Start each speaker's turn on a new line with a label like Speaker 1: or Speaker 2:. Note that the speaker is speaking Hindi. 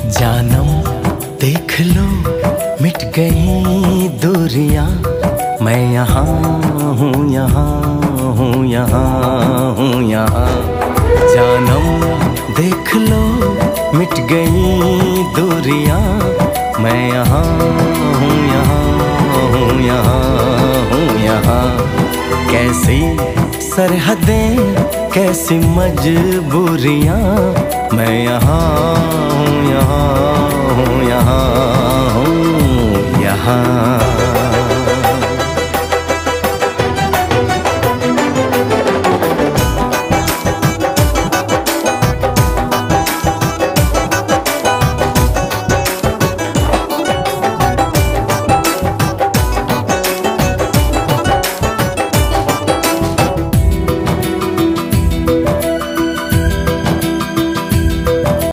Speaker 1: जानम देख लो मिट गई दूरियां, मैं यहाँ हूँ, यहाँ हूँ, यहाँ हूँ, यहाँ। जानम देख लो मिट गई दूरियां, मैं यहाँ हूँ, यहाँ हूँ, यहाँ हूँ, यहाँ। कैसी सरहदें कैसी मजबूरियां, मैं यहाँ हूँ, यहाँ हूँ, यहाँ हूँ, यहाँ।